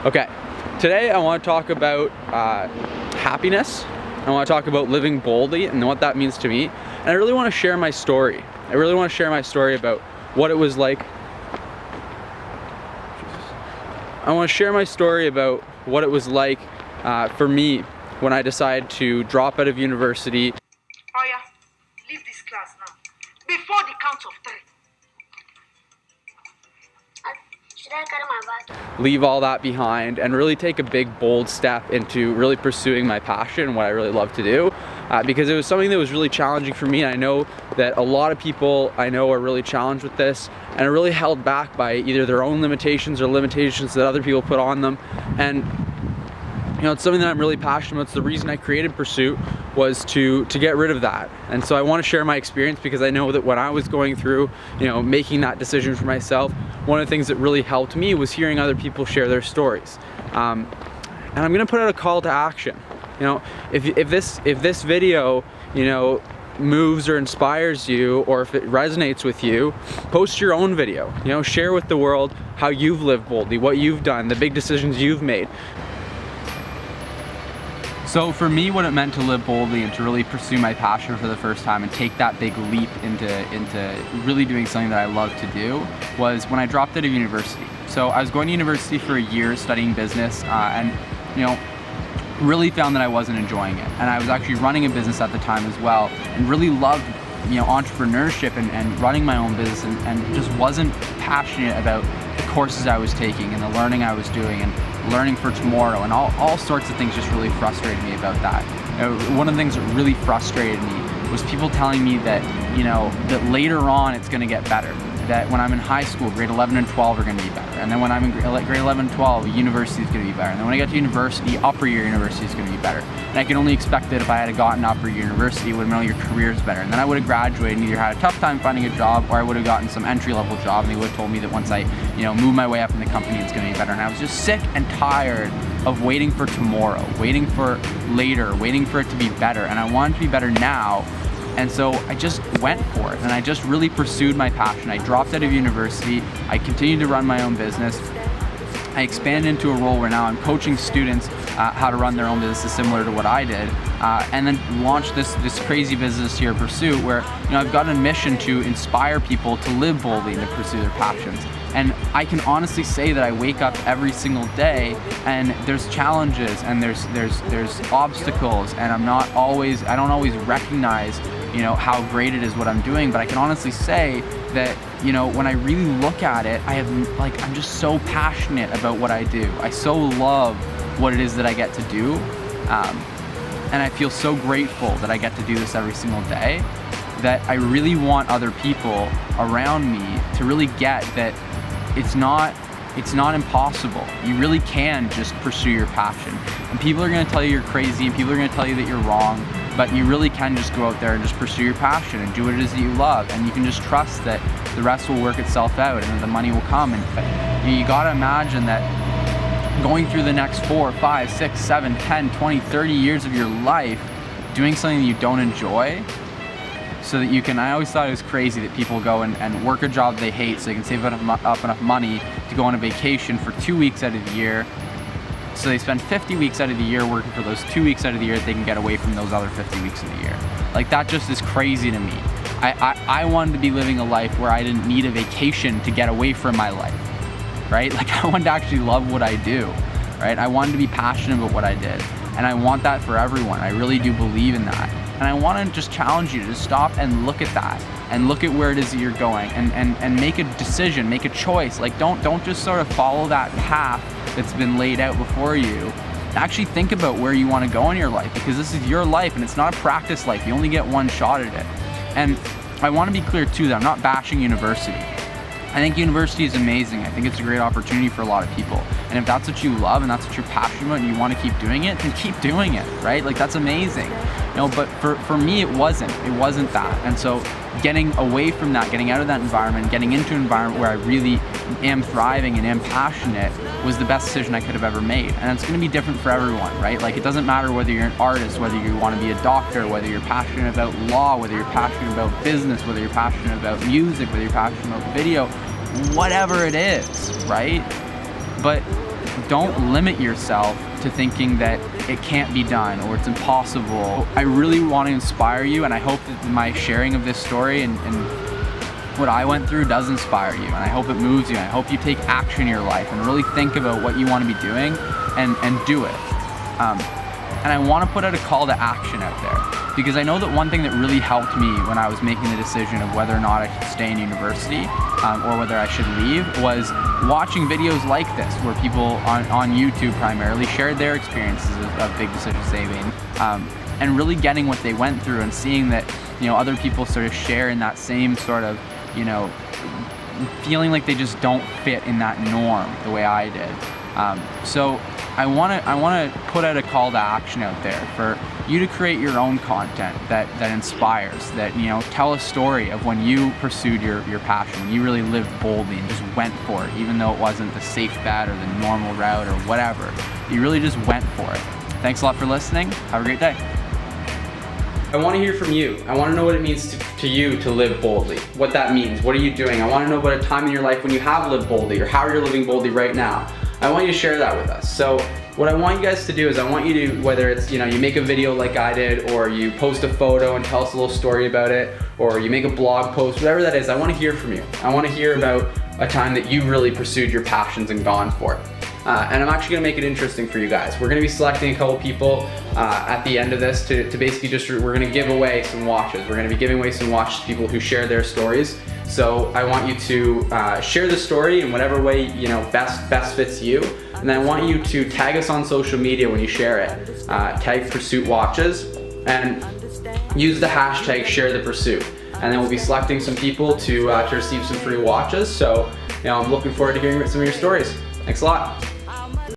Okay, today I want to talk about happiness. I want to talk about living boldly and what that means to me. And I really want to share my story. I really want to share my story about what it was like. I want to share my story about what it was like for me when I decided to drop out of university. Oh yeah, leave this class now. Before the count of 3. Should I carry my bag? Leave all that behind and really take a big, bold step into really pursuing my passion and what I really love to do. Because it was something that was really challenging for me. And I know that a lot of people I know are really challenged with this and are really held back by either their own limitations or limitations that other people put on them. And you know, it's something that I'm really passionate about. It's the reason I created Pursuit, was to get rid of that. And so I want to share my experience because I know that when I was going through, you know, making that decision for myself, one of the things that really helped me was hearing other people share their stories. And I'm gonna put out a call to action. You know, if this video, you know, moves or inspires you, or if it resonates with you, post your own video. You know, share with the world how you've lived boldly, what you've done, the big decisions you've made. So for me, what it meant to live boldly and to really pursue my passion for the first time and take that big leap into really doing something that I love to do was when I dropped out of university. So I was going to university for a year studying business and, you know, really found that I wasn't enjoying it. And I was actually running a business at the time as well and really loved, you know, entrepreneurship and running my own business and just wasn't passionate about the courses I was taking and the learning I was doing and learning for tomorrow, and all sorts of things just really frustrated me about that. One of the things that really frustrated me was people telling me that, you know, that later on it's going to get better. That when I'm in high school, grade 11 and 12 are going to be better. And then when I'm in grade 11 and 12, university is going to be better. And then when I get to university, upper year university is going to be better. And I can only expect that if I had gotten upper year university, it would have been, oh, your career is better. And then I would have graduated and either had a tough time finding a job, or I would have gotten some entry-level job, and they would have told me that once I, you know, move my way up in the company, it's going to be better. And I was just sick and tired of waiting for tomorrow, waiting for later, waiting for it to be better. And I wanted to be better now. And so I just went for it, and I just really pursued my passion. I dropped out of university, I continued to run my own business. I expanded into a role where now I'm coaching students how to run their own businesses similar to what I did, and then launched this crazy business here, Pursuit, where, you know, I've got a mission to inspire people to live boldly and to pursue their passions. And I can honestly say that I wake up every single day and there's challenges and there's obstacles, and I don't always recognize, you know, how great it is what I'm doing, but I can honestly say that, you know, when I really look at it, I'm just so passionate about what I do. I so love what it is that I get to do, and I feel so grateful that I get to do this every single day, that I really want other people around me to really get that it's not impossible. You really can just pursue your passion. And people are gonna tell you you're crazy, and people are gonna tell you that you're wrong, but you really can just go out there and just pursue your passion and do what it is that you love. And you can just trust that the rest will work itself out and the money will come. And you gotta imagine that going through the next 4, 5, 6, 7, 10, 20, 30 years of your life doing something that you don't enjoy, so that you can, I always thought it was crazy that people go and work a job they hate so they can save up enough money to go on a vacation for 2 weeks out of the year. So they spend 50 weeks out of the year working for those 2 weeks out of the year that they can get away from those other 50 weeks of the year. Like, that just is crazy to me. I wanted to be living a life where I didn't need a vacation to get away from my life, right? Like, I wanted to actually love what I do, right? I wanted to be passionate about what I did. And I want that for everyone. I really do believe in that. And I want to just challenge you to stop and look at that and look at where it is that you're going and make a decision, make a choice. Like, don't just sort of follow that path that's been laid out before you. Actually think about where you want to go in your life, because this is your life and it's not a practice life. You only get one shot at it. And I want to be clear too that I'm not bashing university. I think university is amazing. I think it's a great opportunity for a lot of people. And if that's what you love and that's what you're passionate about and you want to keep doing it, then keep doing it, right? Like, that's amazing. You know, but for me, it wasn't that. And so getting away from that, getting out of that environment, getting into an environment where I really am thriving and am passionate was the best decision I could have ever made. And it's going to be different for everyone, right? Like, it doesn't matter whether you're an artist, whether you want to be a doctor, whether you're passionate about law, whether you're passionate about business, whether you're passionate about music, whether you're passionate about video, whatever it is, right? But don't limit yourself to thinking that it can't be done or it's impossible. I really want to inspire you, and I hope that my sharing of this story and what I went through does inspire you, and I hope it moves you, and I hope you take action in your life and really think about what you want to be doing and do it. And I want to put out a call to action out there, because I know that one thing that really helped me when I was making the decision of whether or not I should stay in university or whether I should leave was watching videos like this, where people on YouTube primarily shared their experiences of big decisions they made, and really getting what they went through and seeing that, you know, other people sort of share in that same sort of, you know, feeling like they just don't fit in that norm the way I did. So I want to put out a call to action out there for you to create your own content that inspires, that, you know, tell a story of when you pursued your passion, when you really lived boldly and just went for it, even though it wasn't the safe bet or the normal route or whatever. You really just went for it. Thanks a lot for listening. Have a great day. I want to hear from you. I want to know what it means to you to live boldly, what that means. What are you doing? I want to know about a time in your life when you have lived boldly, or how you're living boldly right now. I want you to share that with us. So what I want you guys to do is I want you to, whether it's, you know, you make a video like I did, or you post a photo and tell us a little story about it, or you make a blog post, whatever that is, I want to hear from you. I want to hear about a time that you really pursued your passions and gone for it. And I'm actually gonna make it interesting for you guys. We're gonna be selecting a couple people at the end of this to basically just, we're gonna give away some watches. We're gonna be giving away some watches to people who share their stories. So I want you to share the story in whatever way, you know, best fits you. And then I want you to tag us on social media when you share it. Tag Pursuit Watches and use the hashtag #ShareThePursuit. And then we'll be selecting some people to receive some free watches. So, you know, I'm looking forward to hearing some of your stories. Thanks a lot.